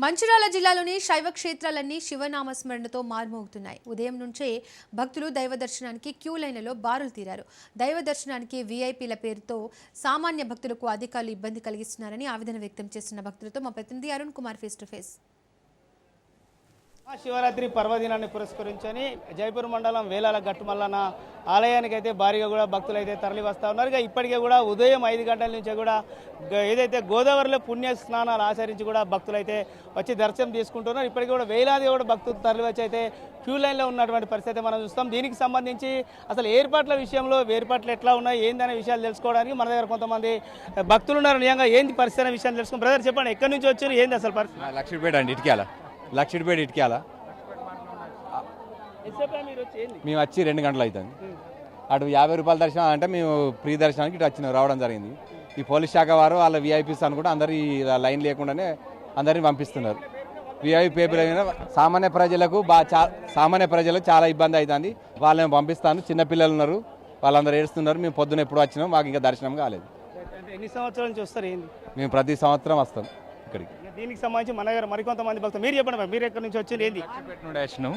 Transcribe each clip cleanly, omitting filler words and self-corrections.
మంచిర్యాల జిల్లాలోని శైవ క్షేత్రాలన్నీ శివనామస్మరణతో మార్మోగుతున్నాయి. ఉదయం నుంచే భక్తులు దైవ దర్శనానికి క్యూ లైన్లలో బారులు తీరారు. దైవ దర్శనానికి వీఐపీల పేరుతో సామాన్య భక్తులకు అధికారులు ఇబ్బంది కలిగిస్తున్నారని ఆవేదన వ్యక్తం చేస్తున్న భక్తులతో మా ప్రతినిధి Arun Kumar face to face. Shivaratri పర్వదినాన్ని పురస్కరించుకొని జైపూర్ మండలం వేలాల గట్టుమల్లన్న ఆలయానికి అయితే భారీగా కూడా భక్తులు అయితే తరలి వస్తూ ఉన్నారు. ఇప్పటికే కూడా ఉదయం 5 గంటల నుంచే కూడా ఏదైతే గోదావరిలో పుణ్య స్నానాలు ఆచరించి కూడా భక్తులు అయితే వచ్చి దర్శనం తీసుకుంటున్నారు. ఇప్పటికీ కూడా వేలాది కూడా భక్తులు తరలి వచ్చి అయితే క్యూ లైన్లో ఉన్నటువంటి పరిస్థితి మనం చూస్తాం. దీనికి సంబంధించి అసలు ఏర్పాట్ల విషయంలో ఏర్పాట్లు ఎట్లా ఉన్నాయి ఏందనే విషయాలు తెలుసుకోవడానికి మన దగ్గర కొంతమంది భక్తులు ఉన్నారు. నిజంగా ఏంది పరిస్థితి అనే విషయాన్ని తెలుసుకుని బ్రదర్ చెప్పండి, ఎక్కడి నుంచి వచ్చారు, ఏంది అసలు పరిస్థితి? లక్షపేట అండి, లక్షపేట ఇటుక్యాల. మేము వచ్చి 2 గంటలు అవుతుంది. అటు 50 రూపాయల దర్శనం అంటే మేము ప్రీ దర్శనానికి ఇటు వచ్చినాం రావడం జరిగింది. ఈ పోలీస్ శాఖ వారు వాళ్ళ వీఐపీస్ అనుకుంటే అందరి లైన్ లేకుండానే అందరినీ పంపిస్తున్నారు. వీఐపీ పేపర్ సామాన్య ప్రజలకు చాలా ఇబ్బంది అవుతుంది. వాళ్ళని పంపిస్తాను, చిన్నపిల్లలు ఉన్నారు, వాళ్ళందరూ ఏడుస్తున్నారు. మేము పొద్దున ఎప్పుడు వచ్చినాం, మాకు ఇంకా దర్శనం కాలేదు. ఎన్ని సంవత్సరాల నుంచి వస్తారు ఏంది? మేము ప్రతి సంవత్సరం వస్తాం ఇక్కడికి. దీనికి సంబంధించి మన దగ్గర మరికొంతమంది భక్తులు, మీరు చెప్పండి, మీరు ఎక్కడి నుంచి వచ్చి ఏంది? వచ్చినాం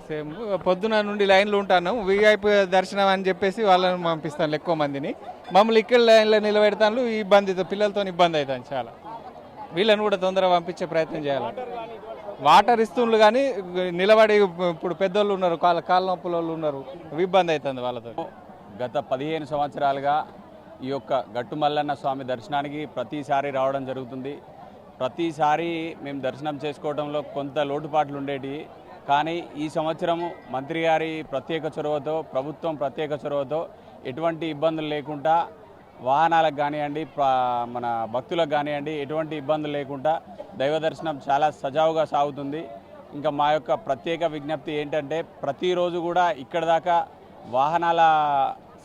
సేమ్ పొద్దున నుండి లైన్లో ఉంటాను. వీఐపీ దర్శనం అని చెప్పేసి వాళ్ళని పంపిస్తాను ఎక్కువ మందిని. మమ్మల్ని ఇక్కడ లైన్లో నిలబెడతాను, ఇబ్బంది పిల్లలతో ఇబ్బంది అవుతాను చాలా. వీళ్ళని కూడా తొందరగా పంపించే ప్రయత్నం చేయాలి. వాటర్ ఇస్తుండ్రు కానీ నిలబడి ఇప్పుడు పెద్దోళ్ళు ఉన్నారు, కాళ్ళ నొప్పుల వాళ్ళు ఉన్నారు, ఇబ్బంది అవుతుంది వాళ్ళతో. గత 15 సంవత్సరాలుగా ఈ యొక్క గట్టుమల్లన్న స్వామి దర్శనానికి ప్రతిసారి రావడం జరుగుతుంది. ప్రతిసారి మేము దర్శనం చేసుకోవడంలో కొంత లోటుపాట్లు ఉండేవి. కానీ ఈ సంవత్సరం మంత్రి గారి ప్రత్యేక చొరవతో, ప్రభుత్వం ప్రత్యేక చొరవతో ఎటువంటి ఇబ్బందులు లేకుండా వాహనాలకు కానివ్వండి, మన భక్తులకు కానివ్వండి, ఎటువంటి ఇబ్బందులు లేకుండా దైవ దర్శనం చాలా సజావుగా సాగుతుంది. ఇంకా మా యొక్క ప్రత్యేక విజ్ఞప్తి ఏంటంటే ప్రతిరోజు కూడా ఇక్కడ దాకా వాహనాల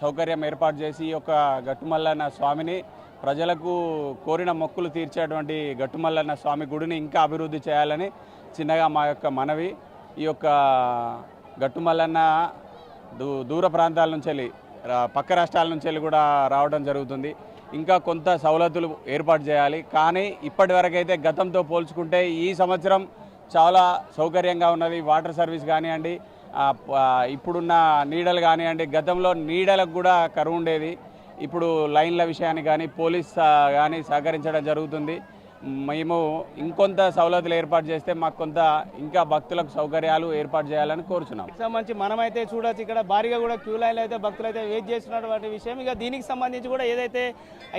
సౌకర్యం ఏర్పాటు చేసి ఈ యొక్క గట్టుమల్లన్న స్వామిని ప్రజలకు కోరిన మొక్కులు తీర్చేటువంటి గట్టుమల్లన్న స్వామి గుడిని ఇంకా అభివృద్ధి చేయాలని చిన్నగా మా యొక్క మనవి. ఈ యొక్క గట్టుమల్లన్న దూర ప్రాంతాల నుంచి వెళ్ళి, పక్క రాష్ట్రాల నుంచి వెళ్ళి కూడా రావడం జరుగుతుంది. ఇంకా కొంత సౌలతులు ఏర్పాటు చేయాలి. కానీ ఇప్పటివరకైతే గతంతో పోల్చుకుంటే ఈ సంవత్సరం చాలా సౌకర్యంగా ఉన్నది. వాటర్ సర్వీస్ కానివ్వండి, ఇప్పుడున్న నీడలు కానివ్వండి, గతంలో నీడలకు కూడా కరువు ఉండేది. ఇప్పుడు లైన్ల విషయాన్ని కానీ పోలీస్ కానీ సహకరించడం జరుగుతుంది. మేము ఇంకొంత సౌలతులు ఏర్పాటు చేస్తే మాకు కొంత ఇంకా భక్తులకు సౌకర్యాలు ఏర్పాటు చేయాలని కోరుచున్నాం. సంబంధించి మనమైతే చూడొచ్చు, ఇక్కడ భారీగా కూడా క్యూ లైన్లో అయితే భక్తులు అయితే వెయిట్ చేస్తున్నటువంటి విషయం. ఇక దీనికి సంబంధించి కూడా ఏదైతే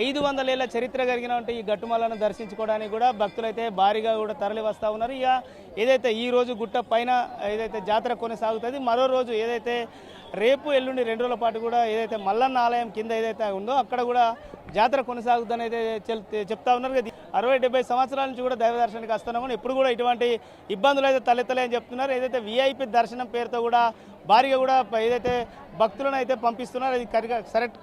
500 ఏళ్ల చరిత్ర కలిగినటువంటి ఈ గట్టుమల్లను దర్శించుకోవడానికి కూడా భక్తులు అయితే భారీగా కూడా తరలి వస్తూ ఉన్నారు. ఇక ఏదైతే ఈ రోజు గుట్ట పైన ఏదైతే జాతర కొనసాగుతుంది, మరో రోజు ఏదైతే రేపు ఎల్లుండి 2 రోజుల పాటు కూడా ఏదైతే మల్లన్న ఆలయం కింద ఏదైతే ఉందో అక్కడ కూడా జాతర కొనసాగుతుందని అయితే చెప్తా ఉన్నారు. 60-70 సంవత్సరాల నుంచి కూడా దైవ దర్శనానికి వస్తున్నాము, ఎప్పుడు కూడా ఇటువంటి ఇబ్బందులు అయితే తలెత్తలే అని చెప్తున్నారు. ఏదైతే వీఐపీ దర్శనం పేరుతో కూడా భారీగా కూడా ఏదైతే భక్తులను అయితే పంపిస్తున్నారు, అది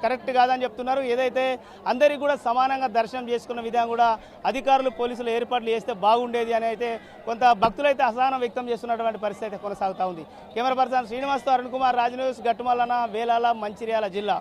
కరెక్ట్ కాదని చెప్తున్నారు. ఏదైతే అందరికీ కూడా సమానంగా దర్శనం చేసుకున్న విధంగా కూడా అధికారులు, పోలీసులు ఏర్పాట్లు చేస్తే బాగుండేది అని అయితే కొంత భక్తులు అయితే అసహనం వ్యక్తం చేస్తున్నటువంటి పరిస్థితి అయితే కొనసాగుతూ ఉంది. కెమెరా పర్సన్ శ్రీనివాస్తో అరుణ్ కుమార్, రాజ్ న్యూస్, గట్టుమల్లన్న, వేలాల, మంచిర్యాల జిల్లా.